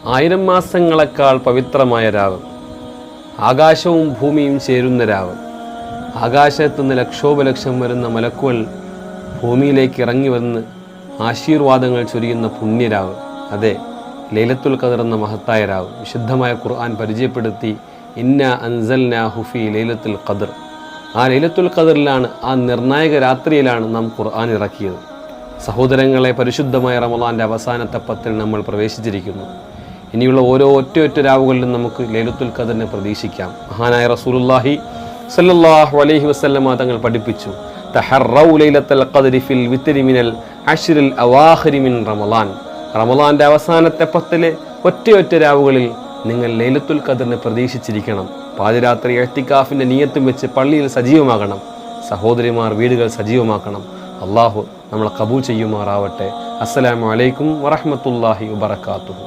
1000 മാസങ്ങളെക്കാൾ പവിത്രമായ രാവ്, ആകാശവും ഭൂമിയും ചേരുന്ന രാവ്, ആകാശത്തുനിന്ന് ലക്ഷോപലക്ഷം വരുന്ന മലക്കുകൾ ഭൂമിയിലേക്ക് ഇറങ്ങി വന്ന് ആശീർവാദങ്ങൾ ചൊരിയുന്ന പുണ്യരാവ്, അതെ ലൈലത്തുൽ ഖദർ എന്ന മഹത്തായ രാവ്. വിശുദ്ധമായ ഖുർആൻ പരിചയപ്പെടുത്തി ഇന്ന അൻസൽനാഹു ഫീ ലൈലത്തുൽ ഖദർ. ആ ലൈലത്തുൽ ഖദറിലാണ്, ആ നിർണായക രാത്രിയിലാണ് നാം ഖുർആൻ ഇറക്കിയത്. സഹോദരങ്ങളെ, പരിശുദ്ധമായ റമളാൻ്റെ അവസാനത്തെ 10 നമ്മൾ പ്രവേശിച്ചിരിക്കുന്നു. ഇനിയുള്ള ഓരോ ഒറ്റ രാവുകളിലും നമുക്ക് ലൈലത്തുൽ ഖദറിനെ പ്രതീക്ഷിക്കാം. മഹാനായ റസൂലുള്ളാഹി സ്വല്ലല്ലാഹു അലൈഹി വസല്ലമ തങ്ങൾ പഠിപ്പിച്ചു, തഹറൗ ലൈലത്തുൽ ഖദരി ഫിൽ വിത്രി മിനൽ അശ്റിൽ അവാഖിരി മിൻ റമളാൻ. റമളാൻ്റെ അവസാനത്തെ 10 ഒറ്റ രാവുകളിൽ നിങ്ങൾ ലൈലത്തുൽ ഖദറിനെ പ്രതീക്ഷിച്ചിരിക്കണം. പാതിരാത്രി ഇഅ്തികാഫിൻ്റെ നിയത്തും വെച്ച് പള്ളിയിൽ സജീവമാകണം. സഹോദരിമാർ വീടുകൾ സജീവമാക്കണം. അള്ളാഹു നമ്മളെ കബൂൽ ചെയ്യുമാറാവട്ടെ. അസ്സലാമു അലൈക്കും വറഹ്മത്തുള്ളാഹി വബറകാതുഹു.